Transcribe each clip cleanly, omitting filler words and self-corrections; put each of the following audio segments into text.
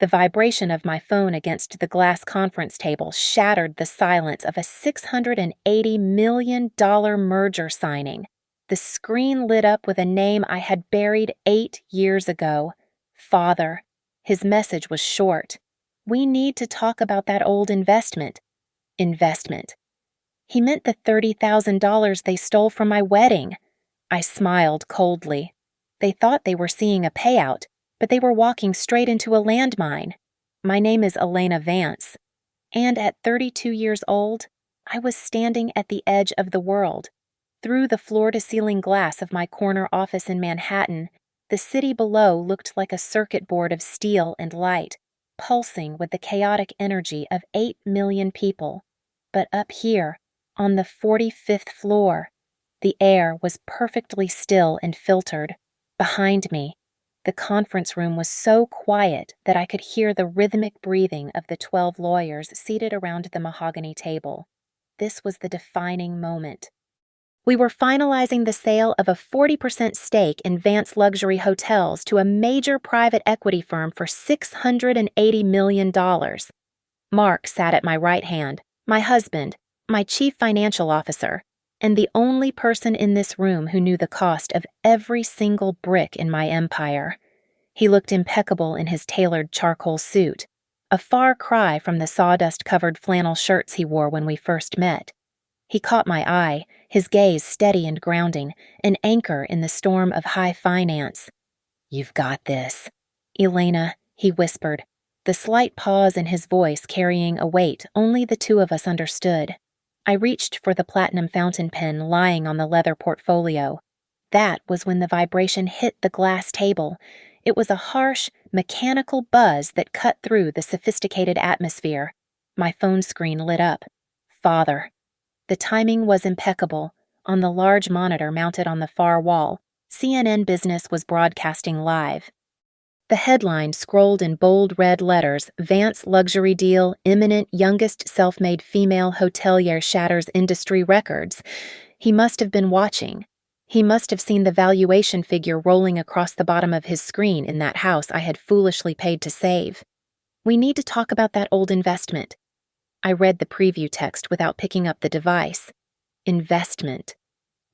The vibration of my phone against the glass conference table shattered the silence of a $680 million merger signing. The screen lit up with a name I had buried 8 years ago. Father. His message was short. We need to talk about that old investment. Investment. He meant the $30,000 they stole from my wedding. I smiled coldly. They thought they were seeing a payout, but they were walking straight into a landmine. My name is Elena Vance, and at 32 years old, I was standing at the edge of the world. Through the floor-to-ceiling glass of my corner office in Manhattan, the city below looked like a circuit board of steel and light, pulsing with the chaotic energy of 8 million people. But up here, on the 45th floor, the air was perfectly still and filtered. Behind me, the conference room was so quiet that I could hear the rhythmic breathing of the 12 lawyers seated around the mahogany table. This was the defining moment. We were finalizing the sale of a 40% stake in Vance Luxury Hotels to a major private equity firm for $680 million. Mark sat at my right hand, my husband, my chief financial officer, and the only person in this room who knew the cost of every single brick in my empire. He looked impeccable in his tailored charcoal suit, a far cry from the sawdust-covered flannel shirts he wore when we first met. He caught my eye, his gaze steady and grounding, an anchor in the storm of high finance. "You've got this, Elena," he whispered, the slight pause in his voice carrying a weight only the two of us understood. I reached for the platinum fountain pen lying on the leather portfolio. That was when the vibration hit the glass table. It was a harsh, mechanical buzz that cut through the sophisticated atmosphere. My phone screen lit up. Father. The timing was impeccable. On the large monitor mounted on the far wall, CNN Business was broadcasting live. The headline scrolled in bold red letters, "Vance Luxury Deal, Imminent Youngest Self-Made Female Hotelier Shatters Industry Records." He must have been watching. He must have seen the valuation figure rolling across the bottom of his screen in that house I had foolishly paid to save. "We need to talk about that old investment." I read the preview text without picking up the device. Investment.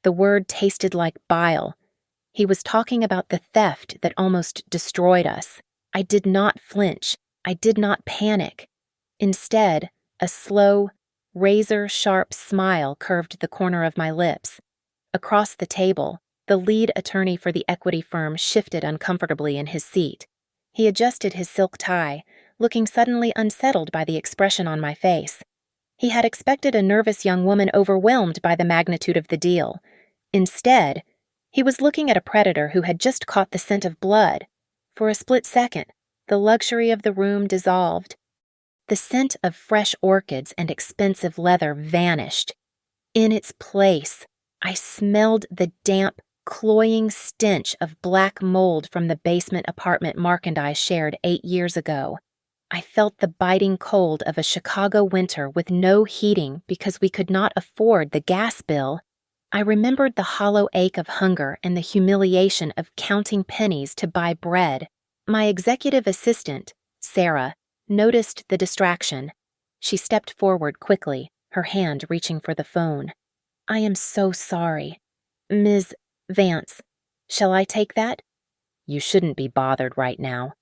The word tasted like bile. He was talking about the theft that almost destroyed us. I did not flinch. I did not panic. Instead, a slow, razor-sharp smile curved the corner of my lips. Across the table, the lead attorney for the equity firm shifted uncomfortably in his seat. He adjusted his silk tie, looking suddenly unsettled by the expression on my face. He had expected a nervous young woman overwhelmed by the magnitude of the deal. Instead, he was looking at a predator who had just caught the scent of blood. For a split second, the luxury of the room dissolved. The scent of fresh orchids and expensive leather vanished. In its place, I smelled the damp, cloying stench of black mold from the basement apartment Mark and I shared 8 years ago. I felt the biting cold of a Chicago winter with no heating because we could not afford the gas bill. I remembered the hollow ache of hunger and the humiliation of counting pennies to buy bread. My executive assistant, Sarah, noticed the distraction. She stepped forward quickly, her hand reaching for the phone. "I am so sorry. Ms. Vance, shall I take that?" "You shouldn't be bothered right now."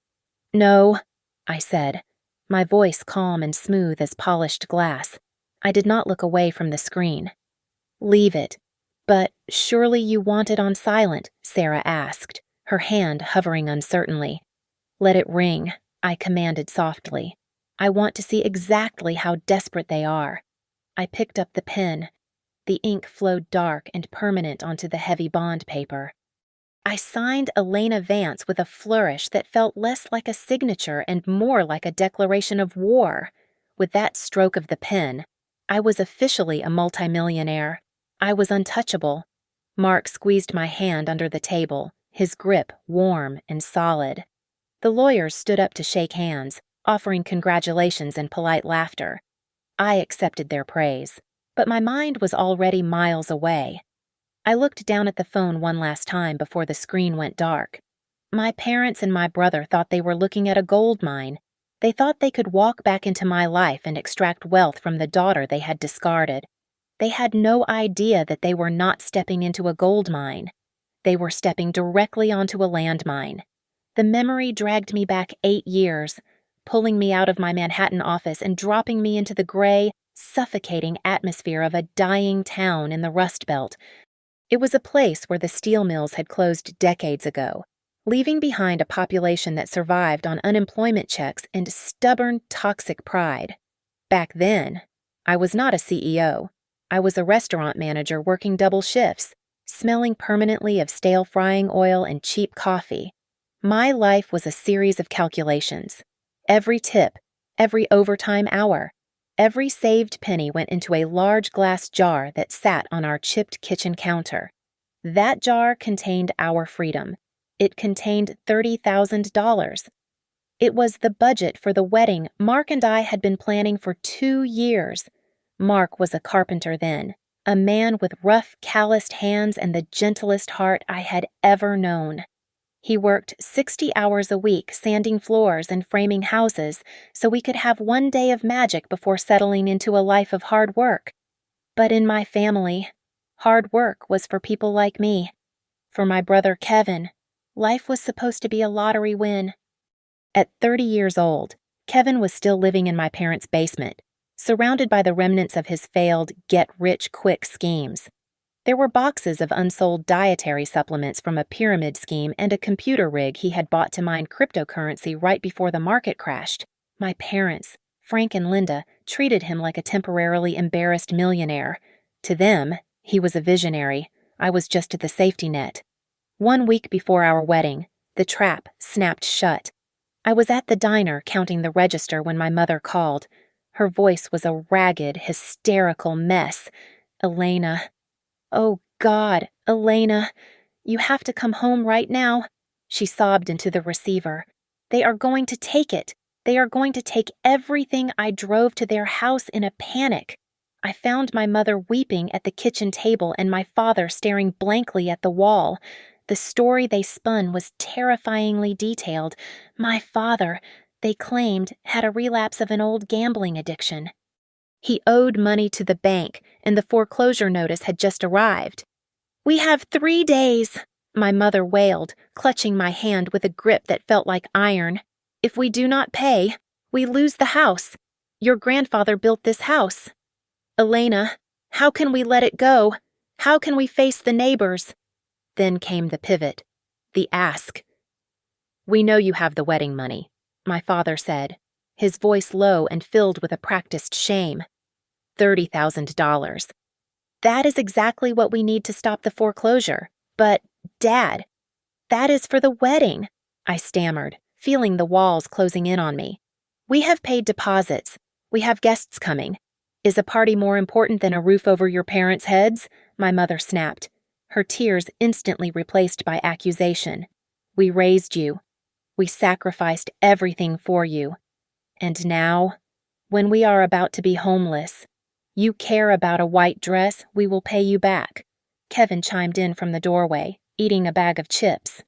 "No," I said, my voice calm and smooth as polished glass. I did not look away from the screen. "Leave it. But surely you want it on silent?" Sarah asked, her hand hovering uncertainly. "Let it ring," I commanded softly. "I want to see exactly how desperate they are." I picked up the pen. The ink flowed dark and permanent onto the heavy bond paper. I signed Elena Vance with a flourish that felt less like a signature and more like a declaration of war. With that stroke of the pen, I was officially a multimillionaire. I was untouchable. Mark squeezed my hand under the table, his grip warm and solid. The lawyers stood up to shake hands, offering congratulations and polite laughter. I accepted their praise, but my mind was already miles away. I looked down at the phone one last time before the screen went dark. My parents and my brother thought they were looking at a gold mine. They thought they could walk back into my life and extract wealth from the daughter they had discarded. They had no idea that they were not stepping into a gold mine. They were stepping directly onto a landmine. The memory dragged me back 8 years, pulling me out of my Manhattan office and dropping me into the gray, suffocating atmosphere of a dying town in the Rust Belt. It was a place where the steel mills had closed decades ago, leaving behind a population that survived on unemployment checks and stubborn, toxic pride. Back then, I was not a CEO. I was a restaurant manager working double shifts, smelling permanently of stale frying oil and cheap coffee. My life was a series of calculations. Every tip, every overtime hour, every saved penny went into a large glass jar that sat on our chipped kitchen counter. That jar contained our freedom. It contained $30,000. It was the budget for the wedding Mark and I had been planning for 2 years. Mark was a carpenter then, a man with rough, calloused hands and the gentlest heart I had ever known. He worked 60 hours a week sanding floors and framing houses so we could have one day of magic before settling into a life of hard work. But in my family, hard work was for people like me. For my brother Kevin, life was supposed to be a lottery win. At 30 years old, Kevin was still living in my parents' basement, surrounded by the remnants of his failed get-rich-quick schemes. There were boxes of unsold dietary supplements from a pyramid scheme and a computer rig he had bought to mine cryptocurrency right before the market crashed. My parents, Frank and Linda, treated him like a temporarily embarrassed millionaire. To them, he was a visionary. I was just the safety net. 1 week before our wedding, the trap snapped shut. I was at the diner counting the register when my mother called. Her voice was a ragged, hysterical mess. "Elena. Oh, God, Elena. You have to come home right now." She sobbed into the receiver. "They are going to take it. They are going to take everything." I drove to their house in a panic. I found my mother weeping at the kitchen table and my father staring blankly at the wall. The story they spun was terrifyingly detailed. My father, they claimed, had a relapse of an old gambling addiction. He owed money to the bank, and the foreclosure notice had just arrived. "We have 3 days," my mother wailed, clutching my hand with a grip that felt like iron. "If we do not pay, we lose the house. Your grandfather built this house. Elena, how can we let it go? How can we face the neighbors?" Then came the pivot, the ask. "We know you have the wedding money," my father said, his voice low and filled with a practiced shame. $30,000. "That is exactly what we need to stop the foreclosure. But, Dad, that is for the wedding," I stammered, feeling the walls closing in on me. "We have paid deposits. We have guests coming. Is a party more important than a roof over your parents' heads?" my mother snapped, her tears instantly replaced by accusation. "We raised you. We sacrificed everything for you. And now, when we are about to be homeless, you care about a white dress, we will pay you back." Kevin chimed in from the doorway, eating a bag of chips.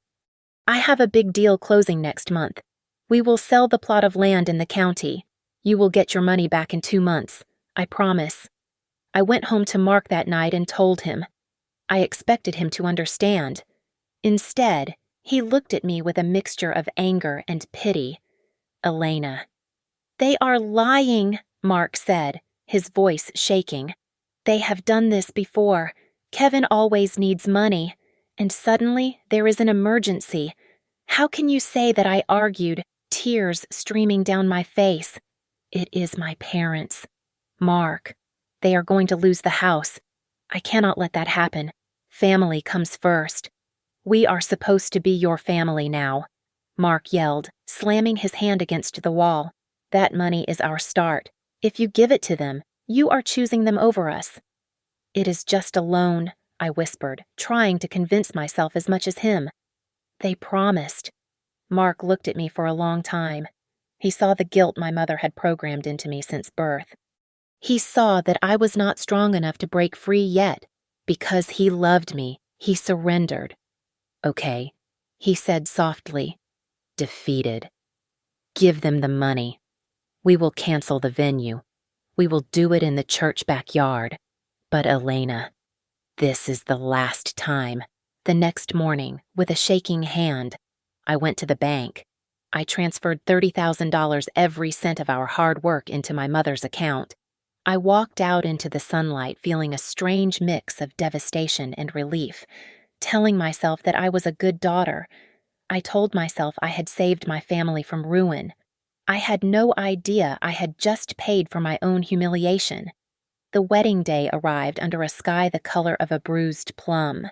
"I have a big deal closing next month. We will sell the plot of land in the county. You will get your money back in 2 months. I promise." I went home to Mark that night and told him. I expected him to understand. Instead, he looked at me with a mixture of anger and pity. "Elena." "They are lying," Mark said, his voice shaking. "They have done this before. Kevin always needs money. And suddenly, there is an emergency. How can you say that I argued, tears streaming down my face? It is my parents. Mark. They are going to lose the house. I cannot let that happen. Family comes first. We are supposed to be your family now," Mark yelled, slamming his hand against the wall. "That money is our start. If you give it to them, you are choosing them over us." "It is just a loan," I whispered, trying to convince myself as much as him. "They promised." Mark looked at me for a long time. He saw the guilt my mother had programmed into me since birth. He saw that I was not strong enough to break free yet. Because he loved me, he surrendered. "Okay," he said softly. "Defeated." Give them the money. We will cancel the venue. We will do it in the church backyard. But Elena, this is the last time. The next morning, with a shaking hand, I went to the bank. I transferred $30,000, every cent of our hard work, into my mother's account. I walked out into the sunlight feeling a strange mix of devastation and relief, telling myself that I was a good daughter. I told myself I had saved my family from ruin. I had no idea I had just paid for my own humiliation. The wedding day arrived under a sky the color of a bruised plum.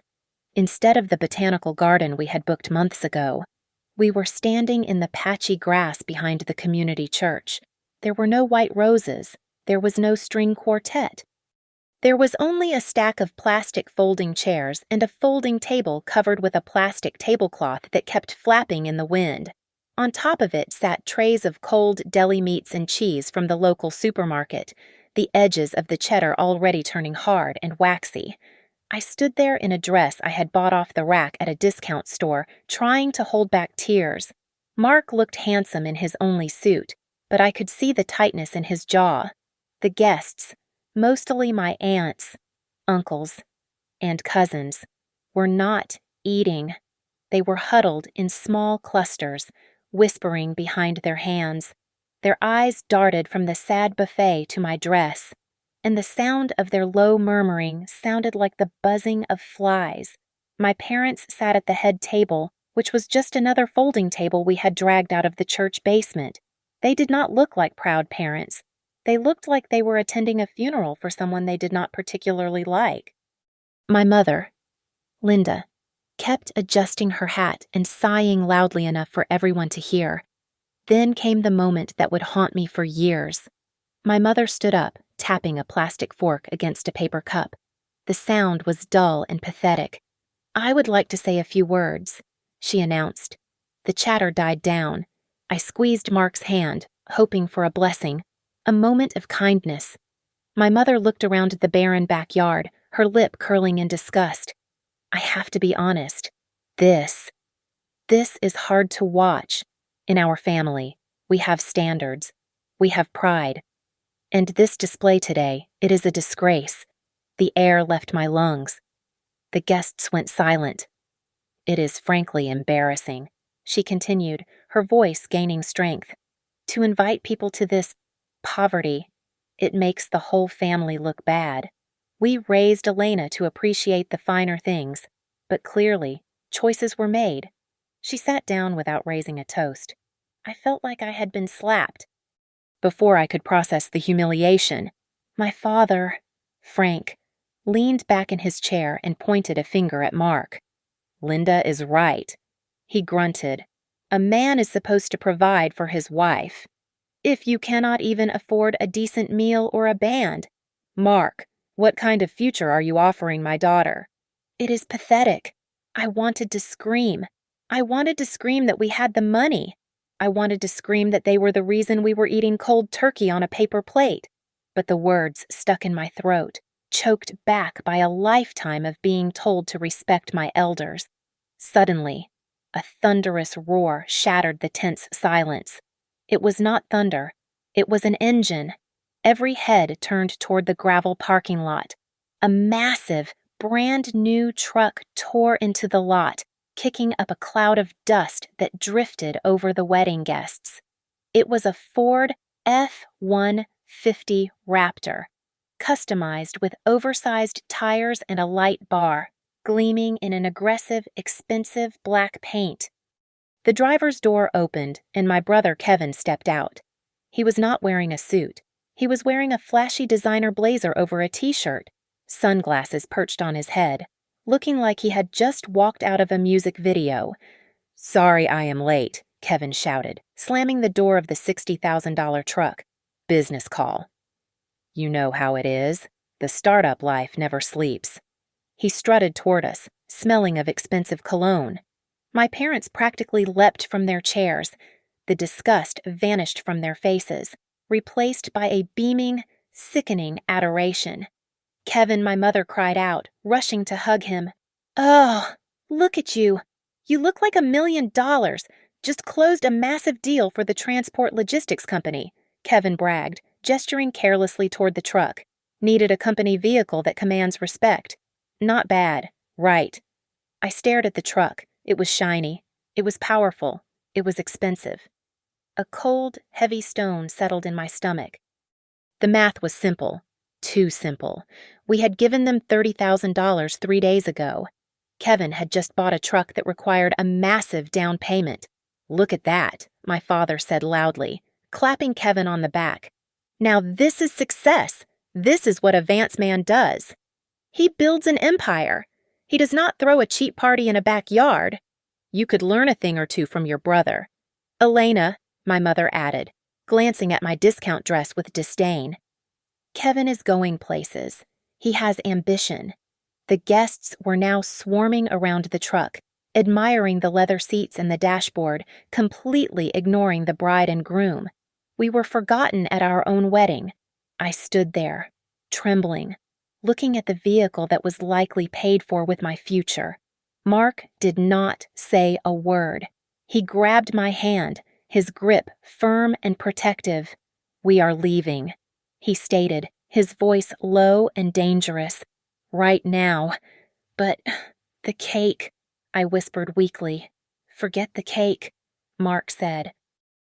Instead of the botanical garden we had booked months ago, we were standing in the patchy grass behind the community church. There were no white roses. There was no string quartet. There was only a stack of plastic folding chairs and a folding table covered with a plastic tablecloth that kept flapping in the wind. On top of it sat trays of cold deli meats and cheese from the local supermarket, the edges of the cheddar already turning hard and waxy. I stood there in a dress I had bought off the rack at a discount store, trying to hold back tears. Mark looked handsome in his only suit, but I could see the tightness in his jaw. The guests, mostly my aunts, uncles, and cousins, were not eating. They were huddled in small clusters, whispering behind their hands. Their eyes darted from the sad buffet to my dress, and the sound of their low murmuring sounded like the buzzing of flies. My parents sat at the head table, which was just another folding table we had dragged out of the church basement. They did not look like proud parents. They looked like they were attending a funeral for someone they did not particularly like. My mother, Linda, kept adjusting her hat and sighing loudly enough for everyone to hear. Then came the moment that would haunt me for years. My mother stood up, tapping a plastic fork against a paper cup. The sound was dull and pathetic. "I would like to say a few words," she announced. The chatter died down. I squeezed Mark's hand, hoping for a blessing, a moment of kindness. My mother looked around the barren backyard, her lip curling in disgust. I have to be honest. This is hard to watch. In our family, we have standards. We have pride. And this display today, it is a disgrace. The air left my lungs. The guests went silent. It is frankly embarrassing, she continued, her voice gaining strength. To invite people to this poverty, it makes the whole family look bad. We raised Elena to appreciate the finer things, but clearly, choices were made. She sat down without raising a toast. I felt like I had been slapped. Before I could process the humiliation, my father, Frank, leaned back in his chair and pointed a finger at Mark. "Linda is right," he grunted. "A man is supposed to provide for his wife. If you cannot even afford a decent meal or a band, Mark, what kind of future are you offering my daughter?" It is pathetic. I wanted to scream. I wanted to scream that we had the money. I wanted to scream that they were the reason we were eating cold turkey on a paper plate. But the words stuck in my throat, choked back by a lifetime of being told to respect my elders. Suddenly, a thunderous roar shattered the tense silence. It was not thunder. It was an engine. Every head turned toward the gravel parking lot. A massive, brand new truck tore into the lot, kicking up a cloud of dust that drifted over the wedding guests. It was a Ford F-150 Raptor, customized with oversized tires and a light bar, gleaming in an aggressive, expensive black paint. The driver's door opened, and my brother Kevin stepped out. He was not wearing a suit. He was wearing a flashy designer blazer over a t-shirt, sunglasses perched on his head, looking like he had just walked out of a music video. "Sorry I am late," Kevin shouted, slamming the door of the $60,000 truck. "Business call." "You know how it is. The startup life never sleeps." He strutted toward us, smelling of expensive cologne. My parents practically leapt from their chairs. The disgust vanished from their faces, replaced by a beaming, sickening adoration. "Kevin," my mother cried out, rushing to hug him. "Oh, look at you. You look like $1 million. Just closed a massive deal for the transport logistics company, Kevin bragged, gesturing carelessly toward the truck. Needed a company vehicle that commands respect. Not bad, right. I stared at the truck. It was shiny. It was powerful. It was expensive. A cold, heavy stone settled in my stomach. The math was simple. Too simple. We had given them $30,000 3 days ago. Kevin had just bought a truck that required a massive down payment. Look at that, my father said loudly, clapping Kevin on the back. Now this is success. This is what a Vance man does. He builds an empire. He does not throw a cheap party in a backyard. You could learn a thing or two from your brother. Elena, my mother added, glancing at my discount dress with disdain. Kevin is going places. He has ambition. The guests were now swarming around the truck, admiring the leather seats and the dashboard, completely ignoring the bride and groom. We were forgotten at our own wedding. I stood there, trembling, looking at the vehicle that was likely paid for with my future. Mark did not say a word. He grabbed my hand, his grip firm and protective. We are leaving, he stated, his voice low and dangerous. Right now. But the cake, I whispered weakly. Forget the cake, Mark said.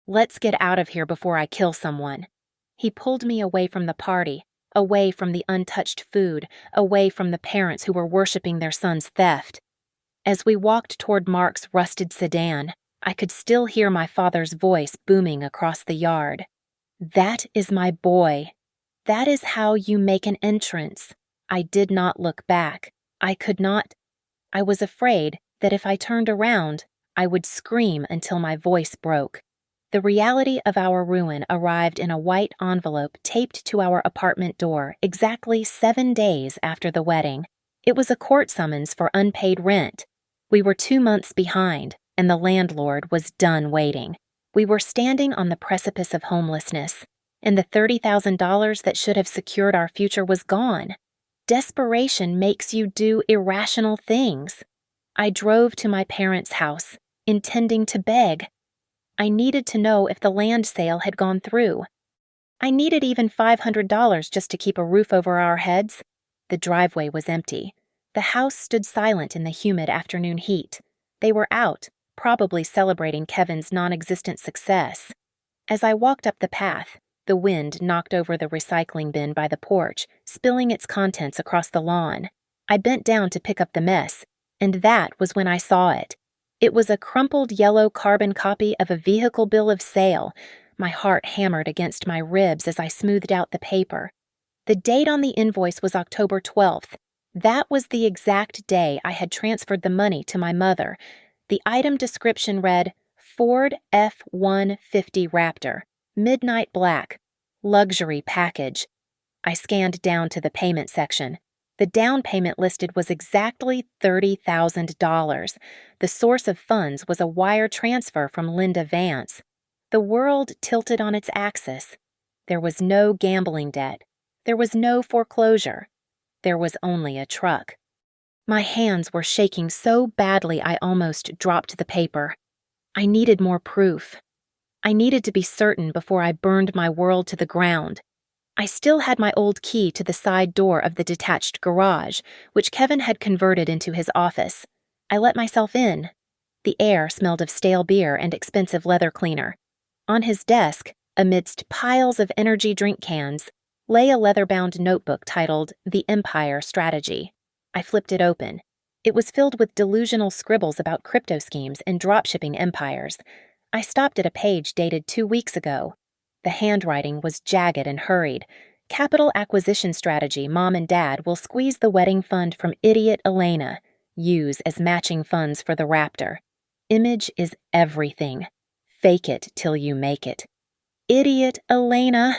Let's get out of here before I kill someone. He pulled me away from the party, away from the untouched food, away from the parents who were worshiping their son's theft. As we walked toward Mark's rusted sedan, I could still hear my father's voice booming across the yard. That is my boy. That is how you make an entrance. I did not look back. I could not. I was afraid that if I turned around, I would scream until my voice broke. The reality of our ruin arrived in a white envelope taped to our apartment door exactly 7 days after the wedding. It was a court summons for unpaid rent. We were 2 months behind, and the landlord was done waiting. We were standing on the precipice of homelessness, and the $30,000 that should have secured our future was gone. Desperation makes you do irrational things. I drove to my parents' house, intending to beg. I needed to know if the land sale had gone through. I needed even $500 just to keep a roof over our heads. The driveway was empty. The house stood silent in the humid afternoon heat. They were out, probably celebrating Kevin's non-existent success. As I walked up the path, the wind knocked over the recycling bin by the porch, spilling its contents across the lawn. I bent down to pick up the mess, and that was when I saw it. It was a crumpled yellow carbon copy of a vehicle bill of sale. My heart hammered against my ribs as I smoothed out the paper. The date on the invoice was October 12th. That was the exact day I had transferred the money to my mother. The item description read, Ford F-150 Raptor. Midnight black. Luxury package. I scanned down to the payment section. The down payment listed was exactly $30,000. The source of funds was a wire transfer from Linda Vance. The world tilted on its axis. There was no gambling debt. There was no foreclosure. There was only a truck. My hands were shaking so badly I almost dropped the paper. I needed more proof. I needed to be certain before I burned my world to the ground. I still had my old key to the side door of the detached garage, which Kevin had converted into his office. I let myself in. The air smelled of stale beer and expensive leather cleaner. On his desk, amidst piles of energy drink cans, lay a leather-bound notebook titled The Empire Strategy. I flipped it open. It was filled with delusional scribbles about crypto schemes and dropshipping empires. I stopped at a page dated 2 weeks ago. The handwriting was jagged and hurried. Capital acquisition strategy Mom and Dad will squeeze the wedding fund from idiot Elena. Use as matching funds for the Raptor. Image is everything. Fake it till you make it. Idiot Elena.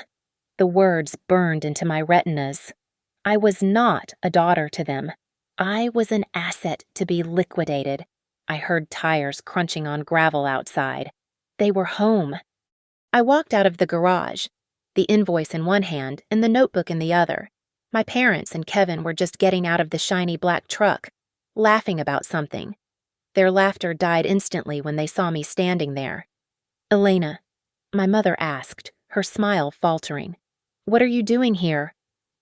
The words burned into my retinas. I was not a daughter to them. I was an asset to be liquidated. I heard tires crunching on gravel outside. They were home. I walked out of the garage, the invoice in one hand and the notebook in the other. My parents and Kevin were just getting out of the shiny black truck, laughing about something. Their laughter died instantly when they saw me standing there. "Elena," my mother asked, her smile faltering, "what are you doing here?"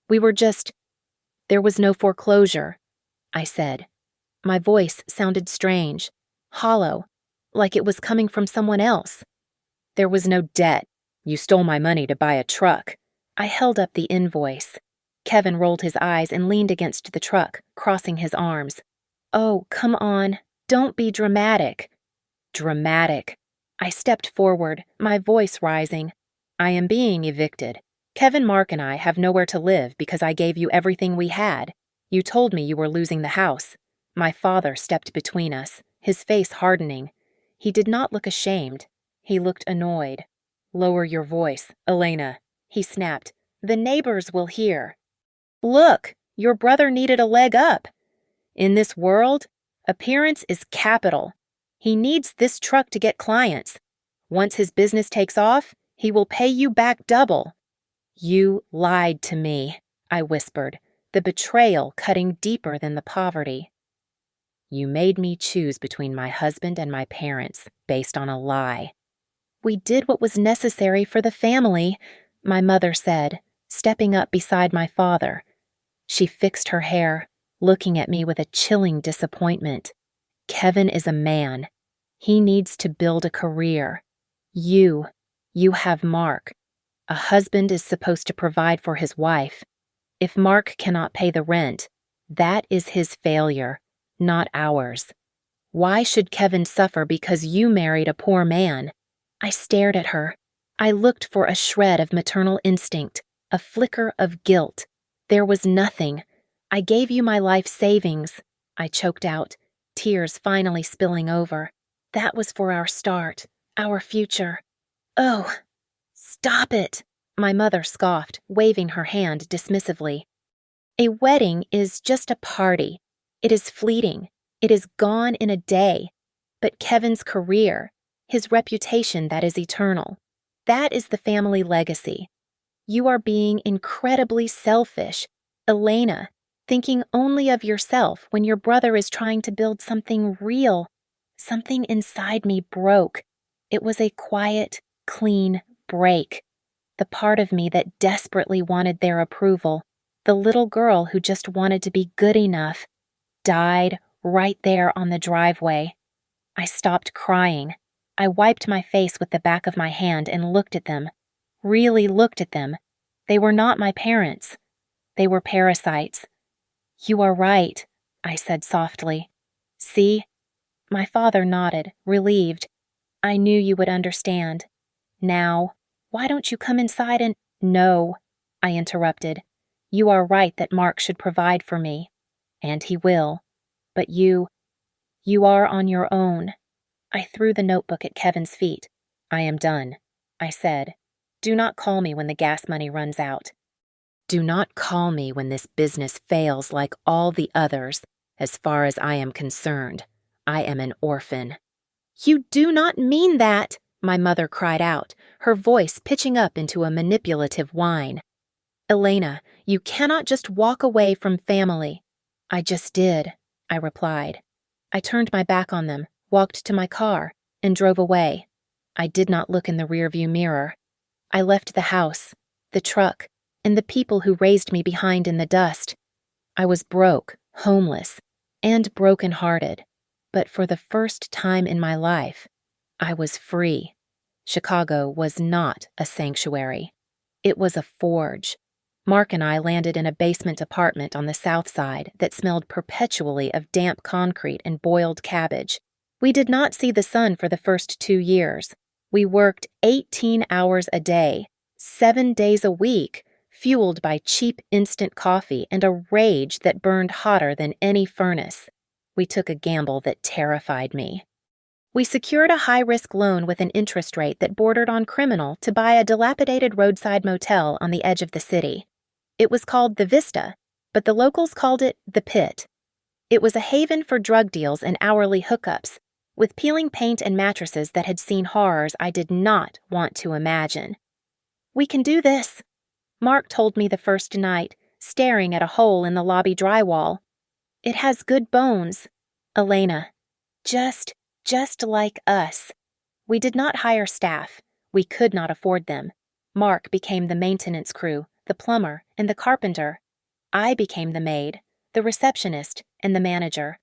"We were just—" "There was no foreclosure," I said. My voice sounded strange, hollow, like it was coming from someone else. "There was no debt. You stole my money to buy a truck." I held up the invoice. Kevin rolled his eyes and leaned against the truck, crossing his arms. "Oh, come on. Don't be dramatic." "Dramatic." I stepped forward, my voice rising. "I am being evicted. Kevin, Mark, and I have nowhere to live because I gave you everything we had. You told me you were losing the house." My father stepped between us, his face hardening. He did not look ashamed. He looked annoyed. "Lower your voice, Elena," he snapped. "The neighbors will hear." "Look, your brother needed a leg up. In this world, appearance is capital. He needs this truck to get clients. Once his business takes off, he will pay you back double." "You lied to me," I whispered, the betrayal cutting deeper than the poverty. "You made me choose between my husband and my parents based on a lie." "We did what was necessary for the family," my mother said, stepping up beside my father. She fixed her hair, looking at me with a chilling disappointment. "Kevin is a man. He needs to build a career. You have Mark. A husband is supposed to provide for his wife. If Mark cannot pay the rent, that is his failure, not ours. Why should Kevin suffer because you married a poor man?" I stared at her. I looked for a shred of maternal instinct, a flicker of guilt. There was nothing. "I gave you my life savings," I choked out, tears finally spilling over. "That was for our start, our future." "Oh, stop it," my mother scoffed, waving her hand dismissively. "A wedding is just a party. It is fleeting. It is gone in a day. But Kevin's career, his reputation that is eternal, that is the family legacy. You are being incredibly selfish, Elena, thinking only of yourself when your brother is trying to build something real." Something inside me broke. It was a quiet, clean break. The part of me that desperately wanted their approval, the little girl who just wanted to be good enough, died right there on the driveway. I stopped crying. I wiped my face with the back of my hand and looked at them. Really looked at them. They were not my parents. They were parasites. "You are right," I said softly. "See?" My father nodded, relieved. "I knew you would understand. Now, why don't you come inside and—" "No," I interrupted. "You are right that Mark should provide for me. And he will. But you are on your own." I threw the notebook at Kevin's feet. "I am done," I said. "Do not call me when the gas money runs out. Do not call me when this business fails like all the others. As far as I am concerned, I am an orphan." "You do not mean that," my mother cried out, her voice pitching up into a manipulative whine. "Elena, you cannot just walk away from family." "I just did," I replied. I turned my back on them, walked to my car, and drove away. I did not look in the rearview mirror. I left the house, the truck, and the people who raised me behind in the dust. I was broke, homeless, and broken-hearted, but for the first time in my life, I was free. Chicago was not a sanctuary. It was a forge. Mark and I landed in a basement apartment on the south side that smelled perpetually of damp concrete and boiled cabbage. We did not see the sun for the first 2 years. We worked 18 hours a day, 7 days a week, fueled by cheap instant coffee and a rage that burned hotter than any furnace. We took a gamble that terrified me. We secured a high-risk loan with an interest rate that bordered on criminal to buy a dilapidated roadside motel on the edge of the city. It was called the Vista, but the locals called it the Pit. It was a haven for drug deals and hourly hookups, with peeling paint and mattresses that had seen horrors I did not want to imagine. "We can do this," Mark told me the first night, staring at a hole in the lobby drywall. "It has good bones. Elena, Just, just like us. We did not hire staff. We could not afford them. Mark became the maintenance crew, the plumber, and the carpenter. I became the maid, the receptionist, and the manager.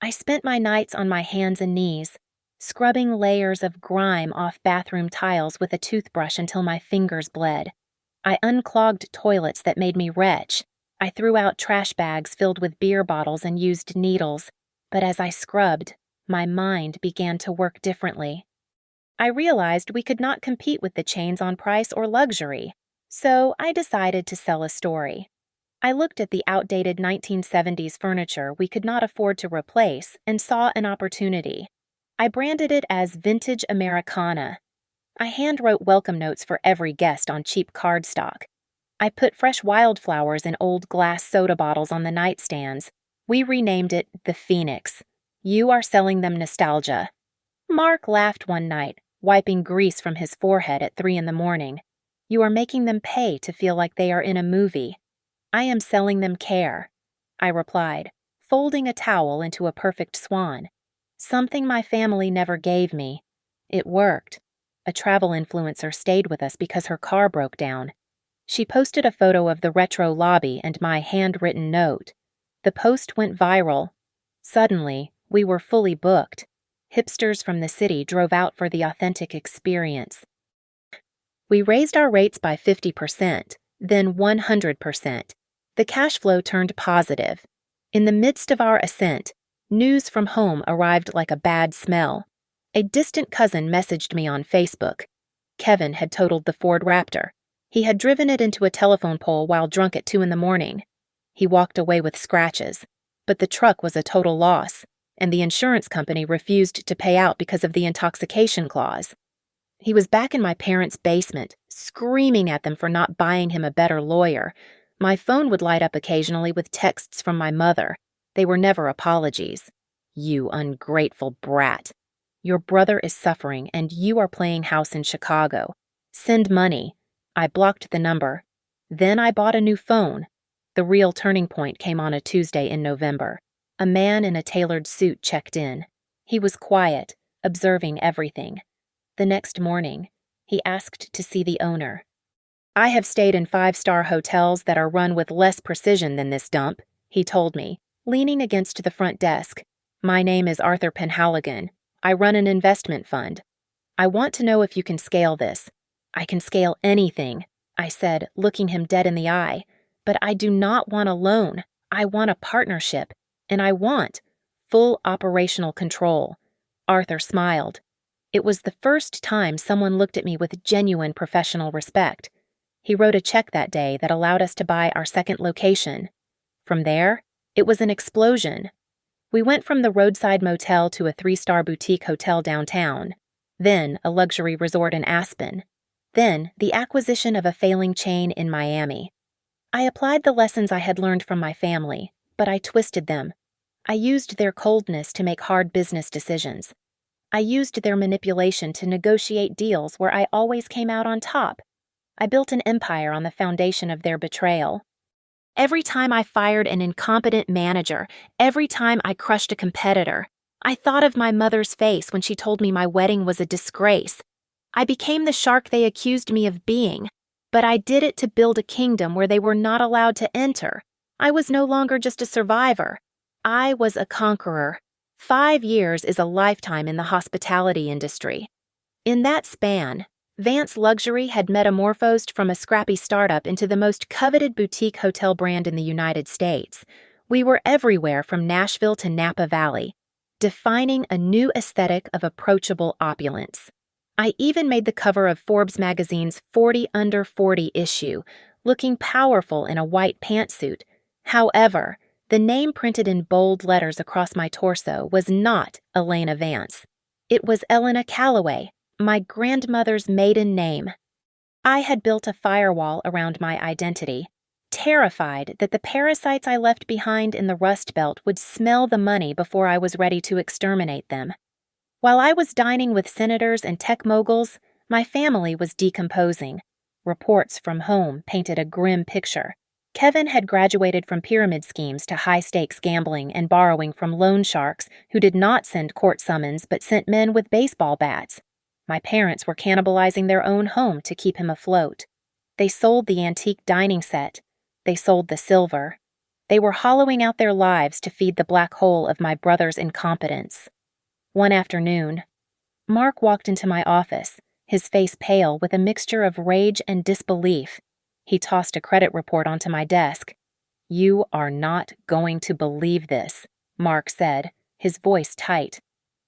I spent my nights on my hands and knees, scrubbing layers of grime off bathroom tiles with a toothbrush until my fingers bled. I unclogged toilets that made me retch. I threw out trash bags filled with beer bottles and used needles. But as I scrubbed, my mind began to work differently. I realized we could not compete with the chains on price or luxury, so I decided to sell a story. I looked at the outdated 1970s furniture we could not afford to replace and saw an opportunity. I branded it as Vintage Americana. I handwrote welcome notes for every guest on cheap cardstock. I put fresh wildflowers in old glass soda bottles on the nightstands. We renamed it the Phoenix. You are selling them nostalgia. Mark laughed one night, wiping grease from his forehead at 3 a.m. You are making them pay to feel like they are in a movie. I am selling them care, I replied, folding a towel into a perfect swan. Something my family never gave me. It worked. A travel influencer stayed with us because her car broke down. She posted a photo of the retro lobby and my handwritten note. The post went viral. Suddenly, we were fully booked. Hipsters from the city drove out for the authentic experience. We raised our rates by 50%, then 100%. The cash flow turned positive. In the midst of our ascent, news from home arrived like a bad smell. A distant cousin messaged me on Facebook. Kevin had totaled the Ford Raptor. He had driven it into a telephone pole while drunk at 2 a.m. He walked away with scratches, but the truck was a total loss, and the insurance company refused to pay out because of the intoxication clause. He was back in my parents' basement, screaming at them for not buying him a better lawyer. My phone would light up occasionally with texts from my mother. They were never apologies. You ungrateful brat. Your brother is suffering, and you are playing house in Chicago. Send money. I blocked the number. Then I bought a new phone. The real turning point came on a Tuesday in November. A man in a tailored suit checked in. He was quiet, observing everything. The next morning, he asked to see the owner. I have stayed in 5-star hotels that are run with less precision than this dump, he told me, leaning against the front desk. My name is Arthur Penhaligon. I run an investment fund. I want to know if you can scale this. I can scale anything, I said, looking him dead in the eye. But I do not want a loan. I want a partnership. And I want full operational control. Arthur smiled. It was the first time someone looked at me with genuine professional respect. He wrote a check that day that allowed us to buy our second location. From there, it was an explosion. We went from the roadside motel to a 3-star boutique hotel downtown, then a luxury resort in Aspen, then the acquisition of a failing chain in Miami. I applied the lessons I had learned from my family, but I twisted them. I used their coldness to make hard business decisions. I used their manipulation to negotiate deals where I always came out on top. I built an empire on the foundation of their betrayal. Every time I fired an incompetent manager, every time I crushed a competitor, I thought of my mother's face when she told me my wedding was a disgrace. I became the shark they accused me of being, but I did it to build a kingdom where they were not allowed to enter. I was no longer just a survivor. I was a conqueror. 5 years is a lifetime in the hospitality industry. In that span, Vance Luxury had metamorphosed from a scrappy startup into the most coveted boutique hotel brand in the United States. We were everywhere from Nashville to Napa Valley, defining a new aesthetic of approachable opulence. I even made the cover of Forbes magazine's 40 Under 40 issue, looking powerful in a white pantsuit. However, the name printed in bold letters across my torso was not Elena Vance. It was Elena Calloway, my grandmother's maiden name. I had built a firewall around my identity, terrified that the parasites I left behind in the Rust Belt would smell the money before I was ready to exterminate them. While I was dining with senators and tech moguls, my family was decomposing. Reports from home painted a grim picture. Kevin had graduated from pyramid schemes to high-stakes gambling and borrowing from loan sharks who did not send court summons but sent men with baseball bats. My parents were cannibalizing their own home to keep him afloat. They sold the antique dining set. They sold the silver. They were hollowing out their lives to feed the black hole of my brother's incompetence. One afternoon, Mark walked into my office, his face pale with a mixture of rage and disbelief. He tossed a credit report onto my desk. "You are not going to believe this," Mark said, his voice tight.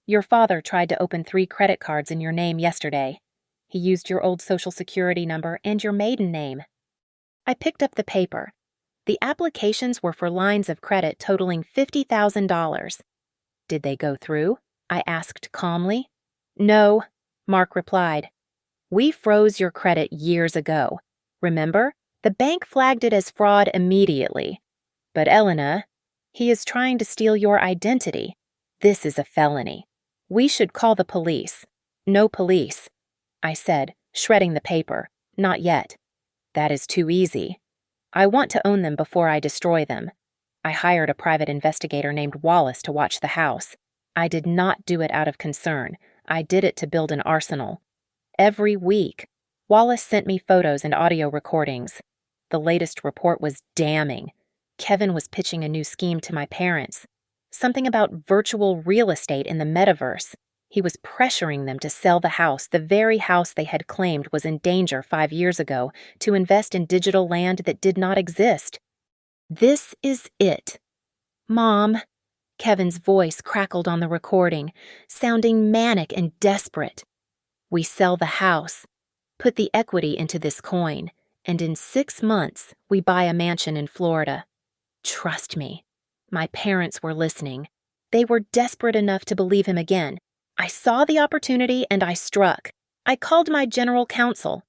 "Your father tried to open 3 credit cards in your name yesterday. He used your old Social Security number and your maiden name." I picked up the paper. The applications were for lines of credit totaling $50,000. "Did they go through?" I asked calmly. "No," Mark replied. "We froze your credit years ago. Remember? The bank flagged it as fraud immediately. But Elena, he is trying to steal your identity. This is a felony. We should call the police." "No police," I said, shredding the paper. "Not yet. That is too easy. I want to own them before I destroy them. I hired a private investigator named Wallace to watch the house. I did not do it out of concern. I did it to build an arsenal. Every week, Wallace sent me photos and audio recordings. The latest report was damning. Kevin was pitching a new scheme to my parents. Something about virtual real estate in the metaverse. He was pressuring them to sell the house, the very house they had claimed was in danger 5 years ago, to invest in digital land that did not exist. "This is it." "Mom," Kevin's voice crackled on the recording, sounding manic and desperate. "We sell the house, put the equity into this coin, and in 6 months, we buy a mansion in Florida. Trust me." My parents were listening. They were desperate enough to believe him again. I saw the opportunity and I struck. I called my general counsel.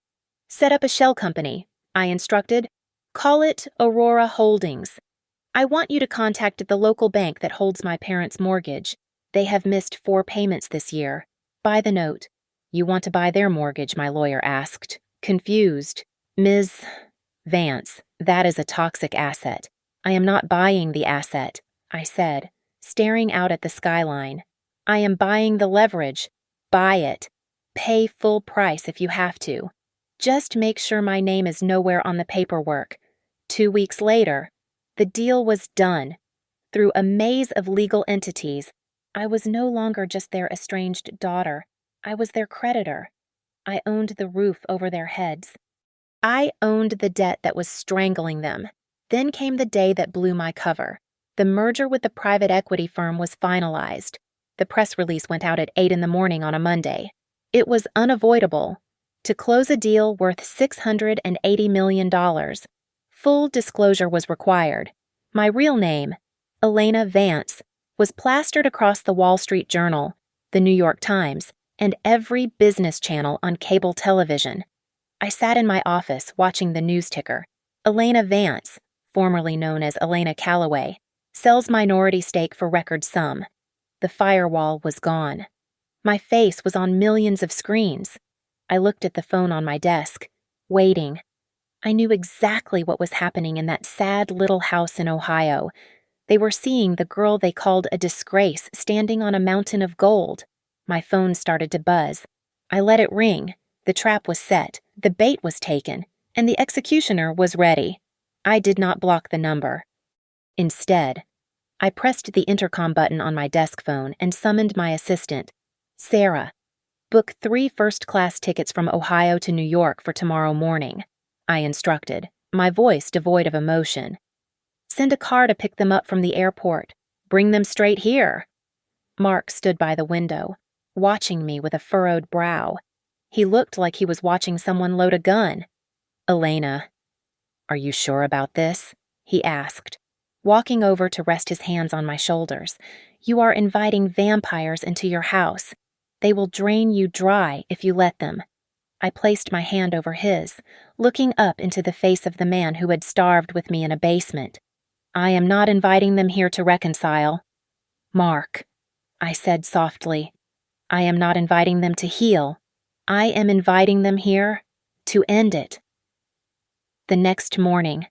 "Set up a shell company," I instructed. "Call it Aurora Holdings. I want you to contact the local bank that holds my parents' mortgage. They have missed 4 payments this year. Buy the note." "You want to buy their mortgage?" my lawyer asked, confused. "Ms. Vance, that is a toxic asset. I am not buying the asset," I said, staring out at the skyline. "I am buying the leverage. Buy it. Pay full price if you have to. Just make sure my name is nowhere on the paperwork." 2 weeks later, the deal was done. Through a maze of legal entities, I was no longer just their estranged daughter. I was their creditor. I owned the roof over their heads. I owned the debt that was strangling them. Then came the day that blew my cover. The merger with the private equity firm was finalized. The press release went out at 8 in the morning on a Monday. It was unavoidable. To close a deal worth $680 million, full disclosure was required. My real name, Elena Vance, was plastered across the Wall Street Journal, the New York Times, and every business channel on cable television. I sat in my office watching the news ticker. Elena Vance, formerly known as Elena Calloway, sells minority stake for record sum. The firewall was gone. My face was on millions of screens. I looked at the phone on my desk, waiting. I knew exactly what was happening in that sad little house in Ohio. They were seeing the girl they called a disgrace standing on a mountain of gold. My phone started to buzz. I let it ring. The trap was set, the bait was taken, and the executioner was ready. I did not block the number. Instead, I pressed the intercom button on my desk phone and summoned my assistant. "Sarah, book 3 first-class tickets from Ohio to New York for tomorrow morning," I instructed, my voice devoid of emotion. "Send a car to pick them up from the airport. Bring them straight here." Mark stood by the window, watching me with a furrowed brow. He looked like he was watching someone load a gun. "Elena, are you sure about this?" he asked, walking over to rest his hands on my shoulders. "You are inviting vampires into your house. They will drain you dry if you let them." I placed my hand over his, looking up into the face of the man who had starved with me in a basement. "I am not inviting them here to reconcile." "Mark," I said softly, "I am not inviting them to heal. I am inviting them here to end it." The next morning,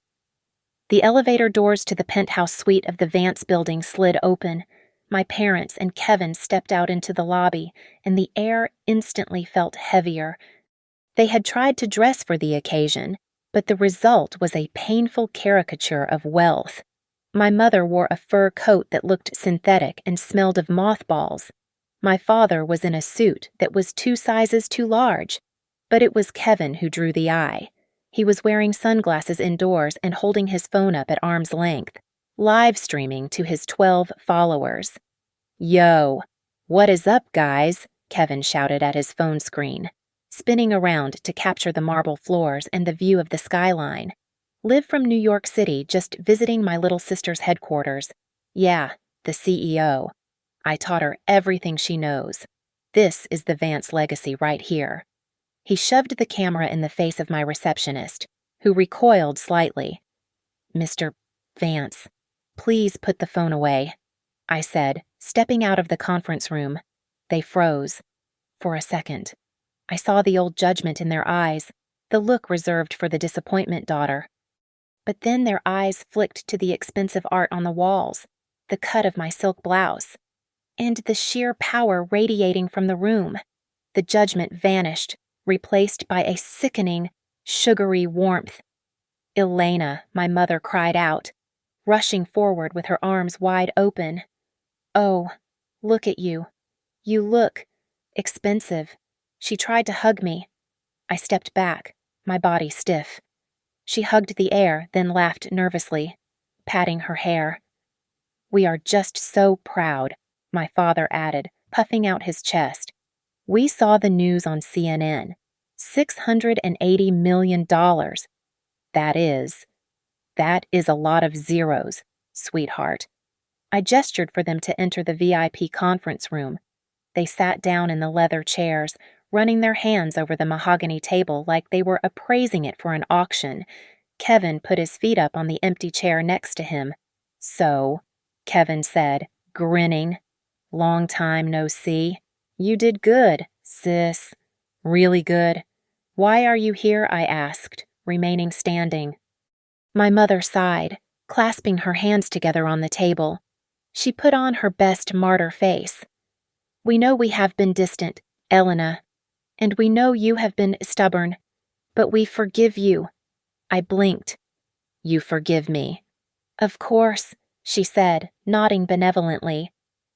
The elevator doors to the penthouse suite of the Vance building slid open. My parents and Kevin stepped out into the lobby, and the air instantly felt heavier. They had tried to dress for the occasion, but the result was a painful caricature of wealth. My mother wore a fur coat that looked synthetic and smelled of mothballs. My father was in a suit that was 2 sizes too large, but it was Kevin who drew the eye. He was wearing sunglasses indoors and holding his phone up at arm's length, live streaming to his 12 followers. "Yo, what is up, guys?" Kevin shouted at his phone screen, spinning around to capture the marble floors and the view of the skyline. "Live from New York City, just visiting my little sister's headquarters. Yeah, the CEO. I taught her everything she knows. This is the Vance legacy right here." He shoved the camera in the face of my receptionist, who recoiled slightly. "Mr. Vance, please put the phone away," I said, stepping out of the conference room. They froze. For a second. I saw the old judgment in their eyes, the look reserved for the disappointment daughter. But then their eyes flicked to the expensive art on the walls, the cut of my silk blouse, and the sheer power radiating from the room. The judgment vanished, replaced by a sickening, sugary warmth. "Elena," my mother cried out, rushing forward with her arms wide open. "Oh, look at you. You look expensive." She tried to hug me. I stepped back, my body stiff. She hugged the air, then laughed nervously, patting her hair. "We are just so proud," my father added, puffing out his chest. "We saw the news on CNN. $680 million. That is a lot of zeros, sweetheart." I gestured for them to enter the VIP conference room. They sat down in the leather chairs, running their hands over the mahogany table like they were appraising it for an auction. Kevin put his feet up on the empty chair next to him. "So," Kevin said, grinning, "long time no see. You did good, sis. Really good." "Why are you here?" I asked, remaining standing. My mother sighed, clasping her hands together on the table. She put on her best martyr face. "We know we have been distant, Elena, and we know you have been stubborn, but we forgive you." I blinked. "You forgive me?" "Of course," she said, nodding benevolently.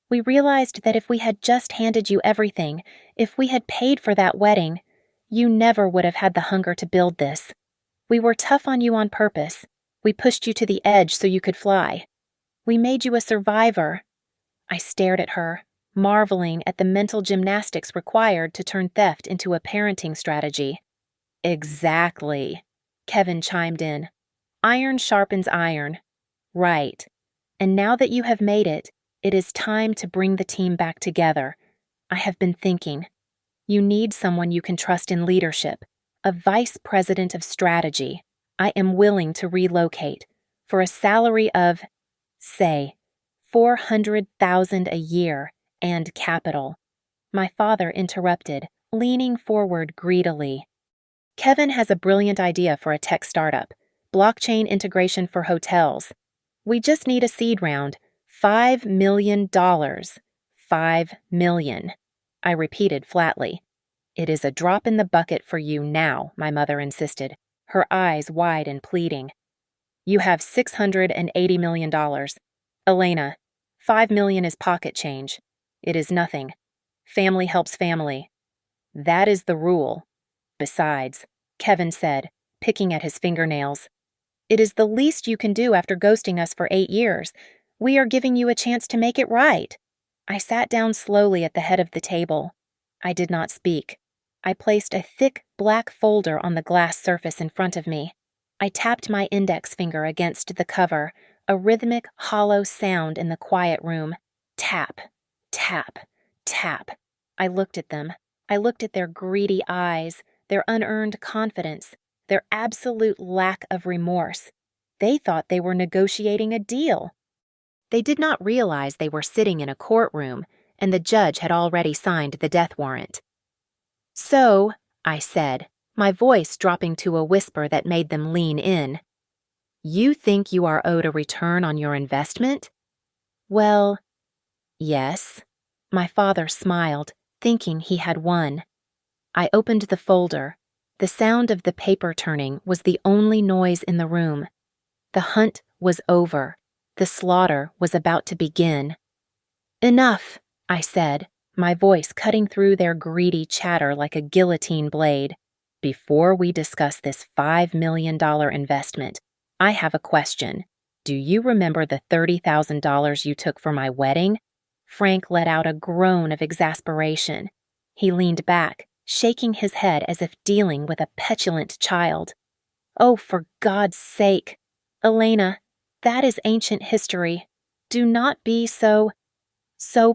"We realized that if we had just handed you everything, if we had paid for that wedding, you never would have had the hunger to build this. We were tough on you on purpose. We pushed you to the edge so you could fly. We made you a survivor." I stared at her, marveling at the mental gymnastics required to turn theft into a parenting strategy. "Exactly," Kevin chimed in. "Iron sharpens iron." "Right. And now that you have made it, it is time to bring the team back together. I have been thinking. You need someone you can trust in leadership, a vice president of strategy. I am willing to relocate for a salary of, say, $400,000 a year and capital." My father interrupted, leaning forward greedily. "Kevin has a brilliant idea for a tech startup, blockchain integration for hotels. We just need a seed round, $5 million. $5 million. I repeated flatly. "It is a drop in the bucket for you now," my mother insisted, her eyes wide and pleading. "You have $680 million. Elena, $5 million is pocket change. It is nothing. Family helps family. That is the rule. Besides," Kevin said, picking at his fingernails, "it is the least you can do after ghosting us for 8 years. We are giving you a chance to make it right." I sat down slowly at the head of the table. I did not speak. I placed a thick black folder on the glass surface in front of me. I tapped my index finger against the cover, a rhythmic, hollow sound in the quiet room. Tap, tap, tap. I looked at them. I looked at their greedy eyes, their unearned confidence, their absolute lack of remorse. They thought they were negotiating a deal. They did not realize they were sitting in a courtroom, and the judge had already signed the death warrant. "So," I said, my voice dropping to a whisper that made them lean in, You think you are owed a return on your investment? Well, yes. My father smiled, thinking he had won. I opened the folder. The sound of the paper turning was the only noise in the room. The hunt was over. The slaughter was about to begin. Enough, I said, my voice cutting through their greedy chatter like a guillotine blade. Before we discuss this $5 million investment, I have a question. Do you remember the $30,000 you took for my wedding? Frank let out a groan of exasperation. He leaned back, shaking his head as if dealing with a petulant child. Oh, for God's sake! Elena, that is ancient history. Do not be so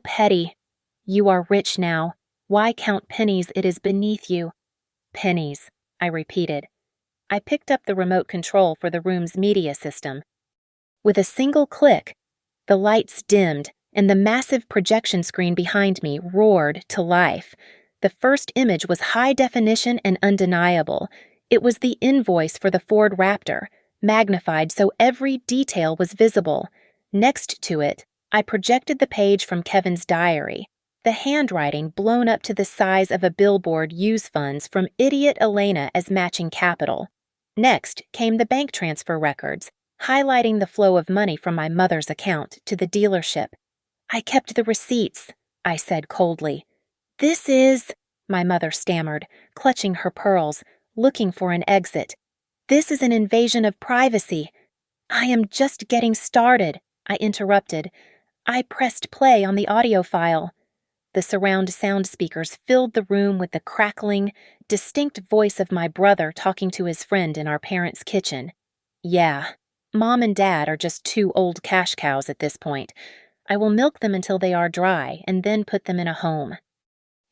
petty. You are rich now. Why count pennies? It is beneath you. Pennies, I repeated. I picked up the remote control for the room's media system. With a single click, the lights dimmed and the massive projection screen behind me roared to life. The first image was high definition and undeniable. It was the invoice for the Ford Raptor, magnified so every detail was visible. Next to it, I projected the page from Kevin's diary. The handwriting blown up to the size of a billboard use funds from idiot Elena as matching capital. Next came the bank transfer records, highlighting the flow of money from my mother's account to the dealership. I kept the receipts, I said coldly. This is, my mother stammered, clutching her pearls, looking for an exit. This is an invasion of privacy. I am just getting started, I interrupted. I pressed play on the audio file. The surround sound speakers filled the room with the crackling, distinct voice of my brother talking to his friend in our parents' kitchen. Yeah, Mom and Dad are just two old cash cows at this point. I will milk them until they are dry and then put them in a home.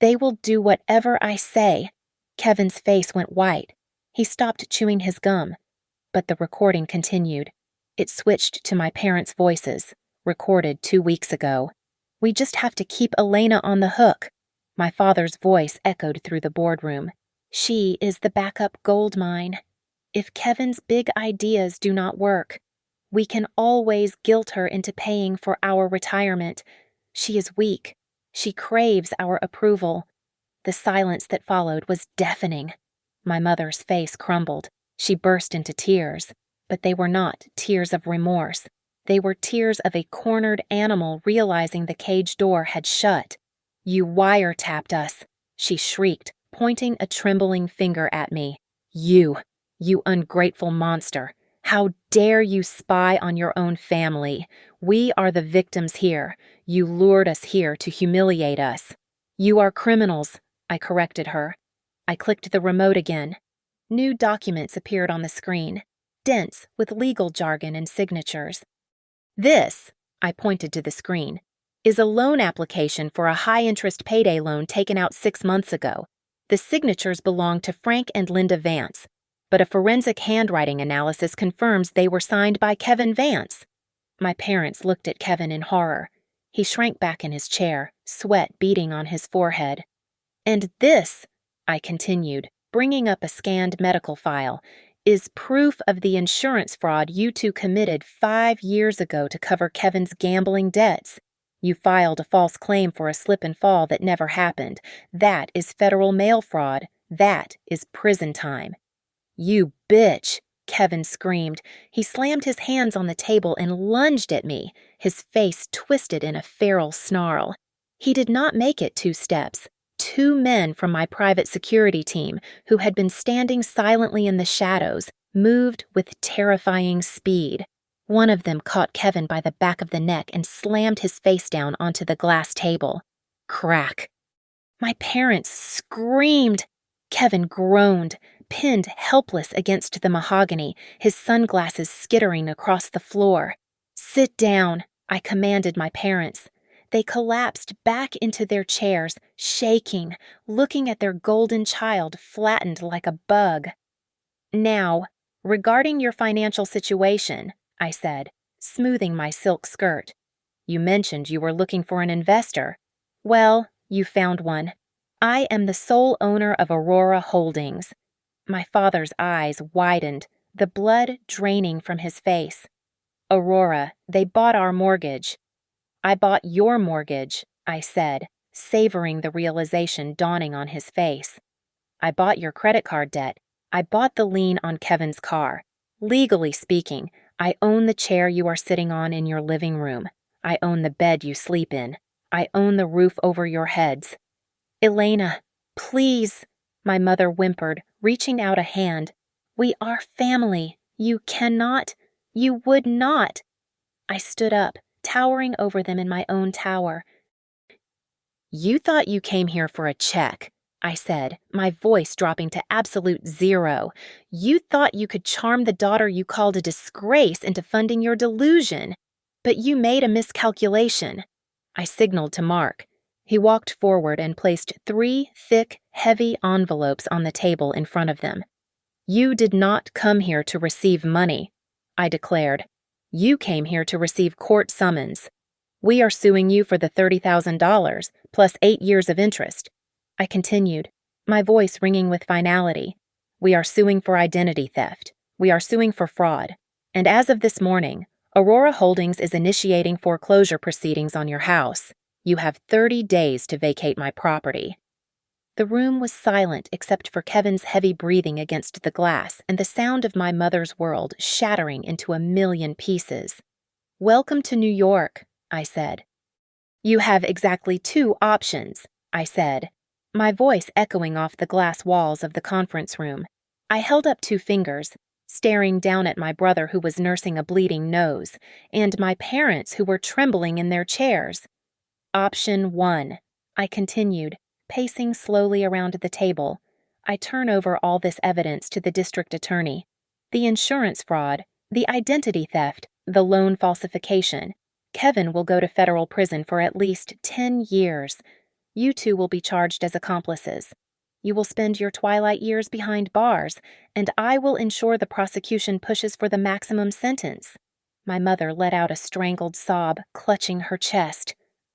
They will do whatever I say. Kevin's face went white. He stopped chewing his gum. But the recording continued. It switched to my parents' voices, recorded 2 weeks ago. We just have to keep Elena on the hook. My father's voice echoed through the boardroom. She is the backup gold mine. If Kevin's big ideas do not work, we can always guilt her into paying for our retirement. She is weak. She craves our approval. The silence that followed was deafening. My mother's face crumbled. She burst into tears, but they were not tears of remorse. They were tears of a cornered animal realizing the cage door had shut. You wiretapped us, she shrieked, pointing a trembling finger at me. You ungrateful monster. How dare you spy on your own family? We are the victims here. You lured us here to humiliate us. You are criminals, I corrected her. I clicked the remote again. New documents appeared on the screen, dense with legal jargon and signatures. This, I pointed to the screen, is a loan application for a high-interest payday loan taken out 6 months ago. The signatures belong to Frank and Linda Vance, but a forensic handwriting analysis confirms they were signed by Kevin Vance. My parents looked at Kevin in horror. He shrank back in his chair, sweat beading on his forehead. And this, I continued, bringing up a scanned medical file, is proof of the insurance fraud you two committed 5 years ago to cover Kevin's gambling debts. You filed a false claim for a slip and fall that never happened. That is federal mail fraud. That is prison time. You bitch, Kevin screamed. He slammed his hands on the table and lunged at me, his face twisted in a feral snarl. He did not make it 2 steps. 2 men from my private security team, who had been standing silently in the shadows, moved with terrifying speed. One of them caught Kevin by the back of the neck and slammed his face down onto the glass table. Crack. My parents screamed. Kevin groaned, pinned helpless against the mahogany, his sunglasses skittering across the floor. Sit down, I commanded my parents. They collapsed back into their chairs, shaking, looking at their golden child flattened like a bug. Now, regarding your financial situation, I said, smoothing my silk skirt. You mentioned you were looking for an investor. Well, you found one. I am the sole owner of Aurora Holdings. My father's eyes widened, the blood draining from his face. "Aurora, they bought our mortgage." "I bought your mortgage," I said, savoring the realization dawning on his face. "I bought your credit card debt. I bought the lien on Kevin's car. Legally speaking, I own the chair you are sitting on in your living room. I own the bed you sleep in. I own the roof over your heads." "Elena, please," my mother whimpered, reaching out a hand. "We are family. You cannot. You would not." I stood up, towering over them in my own tower. "You thought you came here for a check," I said, my voice dropping to absolute zero. "You thought you could charm the daughter you called a disgrace into funding your delusion. But you made a miscalculation." I signaled to Mark. He walked forward and placed 3 thick, heavy envelopes on the table in front of them. "You did not come here to receive money," I declared. "You came here to receive court summons. We are suing you for the $30,000 plus 8 years of interest." I continued, my voice ringing with finality. "We are suing for identity theft. We are suing for fraud. And as of this morning, Aurora Holdings is initiating foreclosure proceedings on your house. You have 30 days to vacate my property." The room was silent except for Kevin's heavy breathing against the glass and the sound of my mother's world shattering into a million pieces. "Welcome to New York," I said. "You have exactly 2 options," I said, my voice echoing off the glass walls of the conference room. I held up 2 fingers, staring down at my brother who was nursing a bleeding nose, and my parents who were trembling in their chairs. "Option 1, I continued, pacing slowly around the table. I turn over all this evidence to the district attorney. The insurance fraud, the identity theft, the loan falsification. Kevin will go to federal prison for at least 10 years. You 2 will be charged as accomplices. You will spend your twilight years behind bars, and I will ensure the prosecution pushes for the maximum sentence." My mother let out a strangled sob, clutching her chest.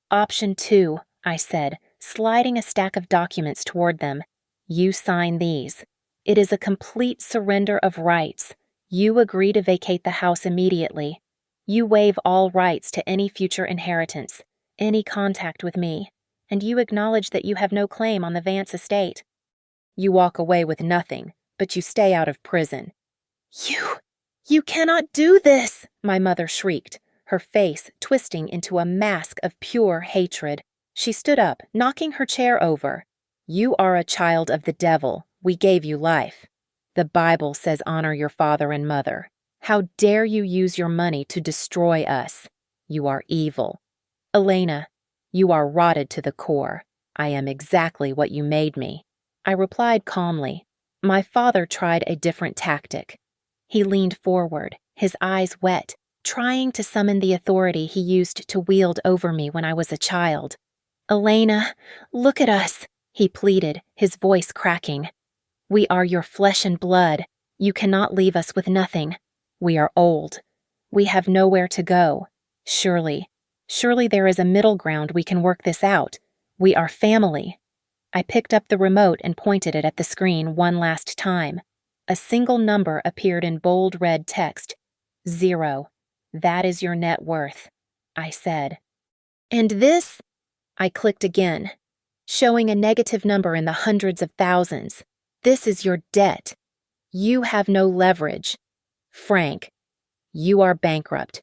"Option 2, I said, sliding a stack of documents toward them. "You sign these. It is a complete surrender of rights. You agree to vacate the house immediately. You waive all rights to any future inheritance, any contact with me, and you acknowledge that you have no claim on the Vance estate. You walk away with nothing, but you stay out of prison." You cannot do this," my mother shrieked, her face twisting into a mask of pure hatred. She stood up, knocking her chair over. "You are a child of the devil. We gave you life. The Bible says honor your father and mother. How dare you use your money to destroy us? You are evil. Elena, you are rotted to the core. I am exactly what you made me." I replied calmly. My father tried a different tactic. He leaned forward, his eyes wet, trying to summon the authority he used to wield over me when I was a child. "Elena, look at us," he pleaded, his voice cracking. "We are your flesh and blood. You cannot leave us with nothing. We are old. We have nowhere to go. Surely there is a middle ground we can work this out. We are family." I picked up the remote and pointed it at the screen one last time. A single number appeared in bold red text. 0. That is your net worth, I said. "And this?" I clicked again, showing a negative number in the hundreds of thousands. "This is your debt. You have no leverage. Frank, you are bankrupt.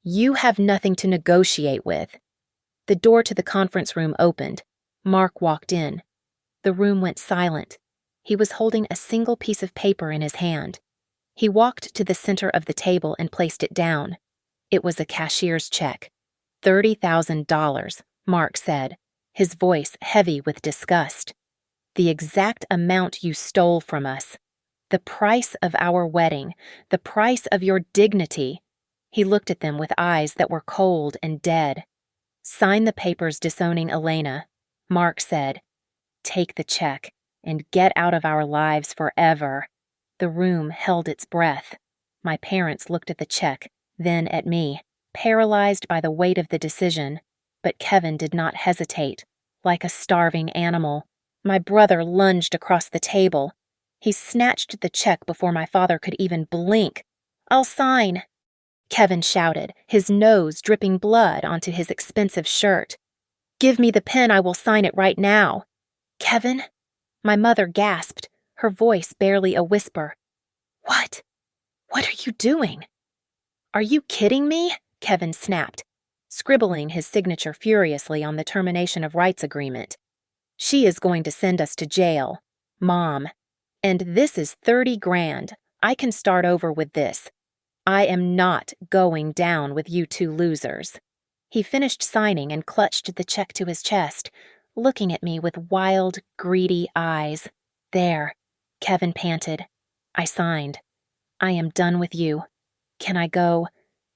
You have nothing to negotiate with." The door to the conference room opened. Mark walked in. The room went silent. He was holding a single piece of paper in his hand. He walked to the center of the table and placed it down. It was a cashier's check. $30,000, Mark said, his voice heavy with disgust. "The exact amount you stole from us. The price of our wedding. The price of your dignity." He looked at them with eyes that were cold and dead. "Sign the papers disowning Elena," Mark said. "Take the check and get out of our lives forever." The room held its breath. My parents looked at the check, then at me, paralyzed by the weight of the decision. But Kevin did not hesitate. Like a starving animal, my brother lunged across the table. He snatched the check before my father could even blink. "I'll sign," Kevin shouted, his nose dripping blood onto his expensive shirt. "Give me the pen, I will sign it right now." "Kevin?" My mother gasped, her voice barely a whisper. "What? What are you doing?" "Are you kidding me?" Kevin snapped, scribbling his signature furiously on the termination of rights agreement. "She is going to send us to jail, Mom. And this is 30 grand. I can start over with this. I am not going down with you two losers." He finished signing and clutched the check to his chest, looking at me with wild, greedy eyes. "There," Kevin panted. I signed. "I am done with you. Can I go?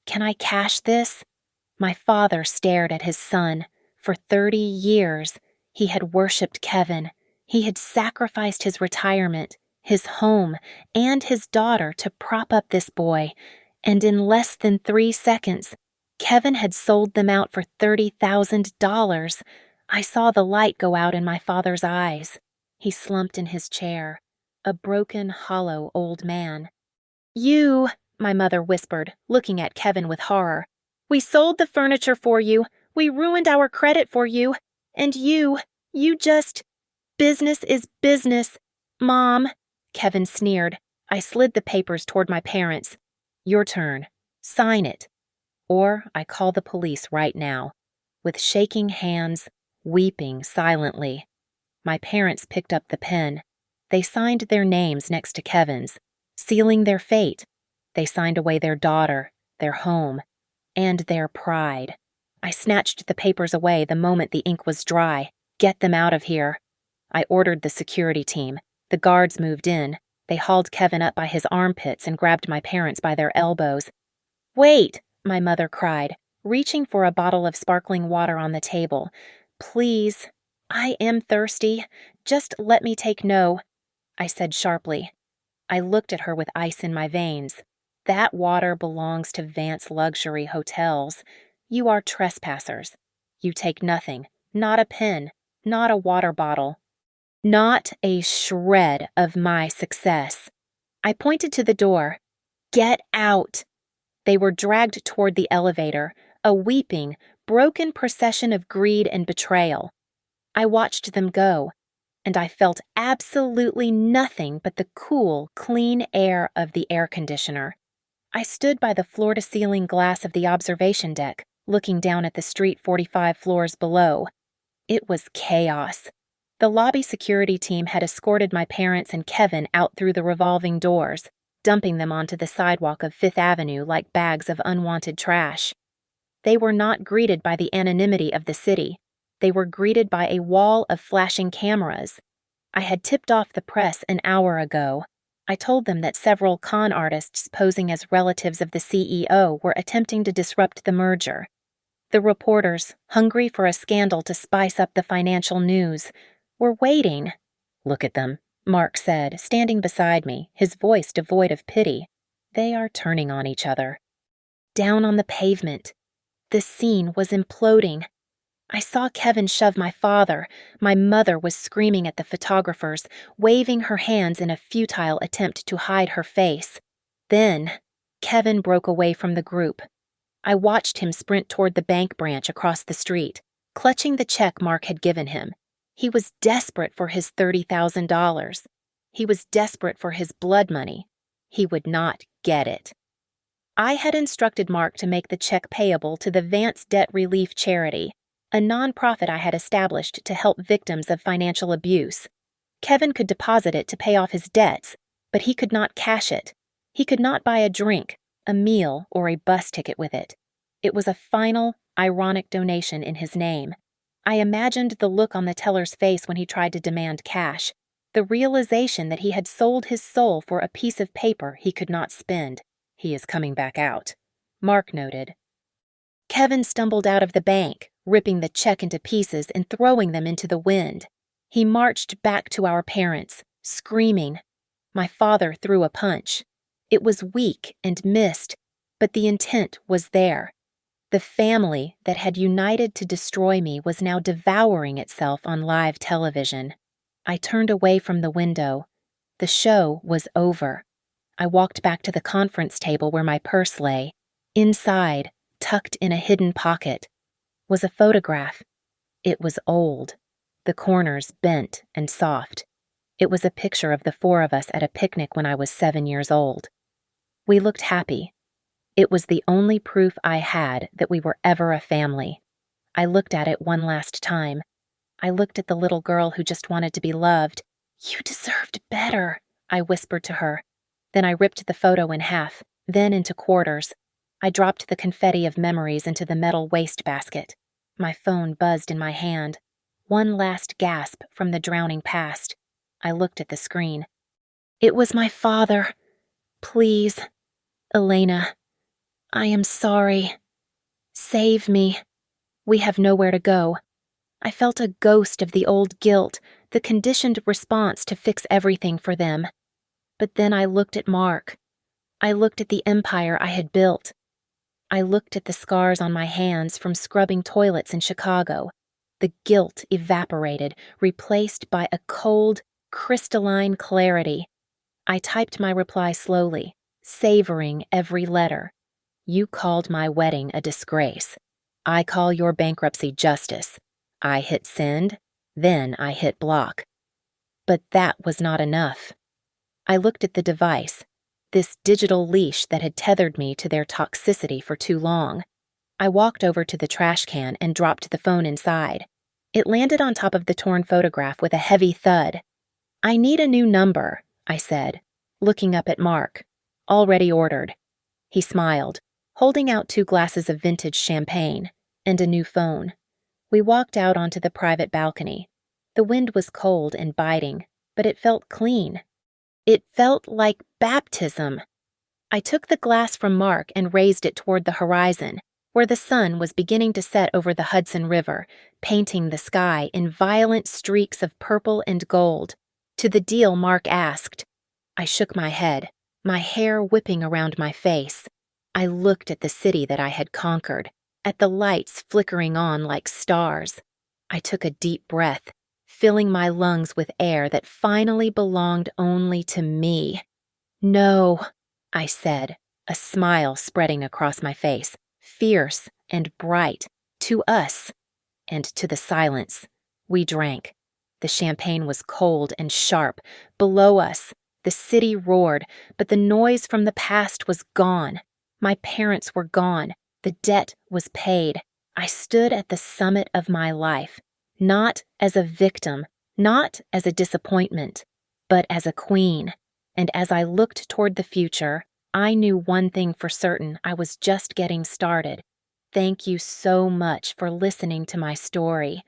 Can I cash this?" My father stared at his son. For 30 years, he had worshipped Kevin. He had sacrificed his retirement, his home, and his daughter to prop up this boy, and in less than 3 seconds, Kevin had sold them out for $30,000. I saw the light go out in my father's eyes. He slumped in his chair, a broken, hollow old man. "You," my mother whispered, looking at Kevin with horror. "We sold the furniture for you. We ruined our credit for you. And you just... Business is business. Mom," Kevin sneered. I slid the papers toward my parents. "Your turn. Sign it. Or I call the police right now." With shaking hands, weeping silently, my parents picked up the pen. They signed their names next to Kevin's, sealing their fate. They signed away their daughter, their home, and their pride. I snatched the papers away the moment the ink was dry. "Get them out of here." I ordered the security team. The guards moved in. They hauled Kevin up by his armpits and grabbed my parents by their elbows. "Wait," my mother cried, reaching for a bottle of sparkling water on the table. "Please, I am thirsty. Just let me take no," I said sharply. I looked at her with ice in my veins. "That water belongs to Vance Luxury Hotels. You are trespassers. You take nothing, not a pen, not a water bottle, not a shred of my success." I pointed to the door. "Get out." They were dragged toward the elevator, a weeping, broken procession of greed and betrayal. I watched them go, and I felt absolutely nothing but the cool, clean air of the air conditioner. I stood by the floor-to-ceiling glass of the observation deck, looking down at the street 45 floors below. It was chaos. The lobby security team had escorted my parents and Kevin out through the revolving doors, dumping them onto the sidewalk of Fifth Avenue like bags of unwanted trash. They were not greeted by the anonymity of the city. They were greeted by a wall of flashing cameras. I had tipped off the press an hour ago. I told them that several con artists posing as relatives of the CEO were attempting to disrupt the merger. The reporters, hungry for a scandal to spice up the financial news, were waiting. "Look at them," Mark said, standing beside me, his voice devoid of pity. "They are turning on each other." Down on the pavement, the scene was imploding. I saw Kevin shove my father. My mother was screaming at the photographers, waving her hands in a futile attempt to hide her face. Then, Kevin broke away from the group. I watched him sprint toward the bank branch across the street, clutching the check Mark had given him. He was desperate for his $30,000. He was desperate for his blood money. He would not get it. I had instructed Mark to make the check payable to the Vance Debt Relief Charity, a nonprofit I had established to help victims of financial abuse. Kevin could deposit it to pay off his debts, but he could not cash it. He could not buy a drink, a meal, or a bus ticket with it. It was a final, ironic donation in his name. I imagined the look on the teller's face when he tried to demand cash, the realization that he had sold his soul for a piece of paper he could not spend. "He is coming back out," Mark noted. Kevin stumbled out of the bank, ripping the check into pieces and throwing them into the wind. He marched back to our parents, screaming. My father threw a punch. It was weak and missed, but the intent was there. The family that had united to destroy me was now devouring itself on live television. I turned away from the window. The show was over. I walked back to the conference table where my purse lay. Inside, tucked in a hidden pocket, was a photograph. It was old, the corners bent and soft. It was a picture of the four of us at a picnic when I was 7 years old. We looked happy. It was the only proof I had that we were ever a family. I looked at it one last time. I looked at the little girl who just wanted to be loved. "You deserved better," I whispered to her. Then I ripped the photo in half, then into quarters. I dropped the confetti of memories into the metal wastebasket. My phone buzzed in my hand. One last gasp from the drowning past. I looked at the screen. It was my father. "Please, Elena, I am sorry. Save me. We have nowhere to go." I felt a ghost of the old guilt, the conditioned response to fix everything for them. But then I looked at Mark. I looked at the empire I had built. I looked at the scars on my hands from scrubbing toilets in Chicago. The guilt evaporated, replaced by a cold, crystalline clarity. I typed my reply slowly, savoring every letter. "You called my wedding a disgrace. I call your bankruptcy justice." I hit send, then I hit block. But that was not enough. I looked at the device, this digital leash that had tethered me to their toxicity for too long. I walked over to the trash can and dropped the phone inside. It landed on top of the torn photograph with a heavy thud. "I need a new number," I said, looking up at Mark. "Already ordered." He smiled, holding out 2 glasses of vintage champagne and a new phone. We walked out onto the private balcony. The wind was cold and biting, but it felt clean. It felt like baptism. I took the glass from Mark and raised it toward the horizon, where the sun was beginning to set over the Hudson River, painting the sky in violent streaks of purple and gold. To the deal Mark asked. I shook my head, my hair whipping around my face. I looked at the city that I had conquered, at the lights flickering on like stars. I took a deep breath, filling my lungs with air that finally belonged only to me. "No," I said, a smile spreading across my face, fierce and bright, "to us." And to the silence. We drank. The champagne was cold and sharp. Below us, the city roared, but the noise from the past was gone. My parents were gone. The debt was paid. I stood at the summit of my life, not as a victim, not as a disappointment, but as a queen. And as I looked toward the future, I knew one thing for certain: I was just getting started. Thank you so much for listening to my story.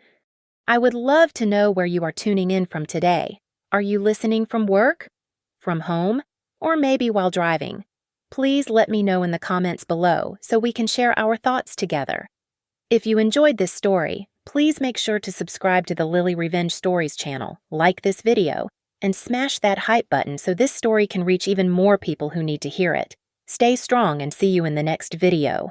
I would love to know where you are tuning in from today. Are you listening from work, from home, or maybe while driving? Please let me know in the comments below so we can share our thoughts together. If you enjoyed this story, please make sure to subscribe to the Lily Revenge Stories channel, like this video, and smash that hype button so this story can reach even more people who need to hear it. Stay strong and see you in the next video.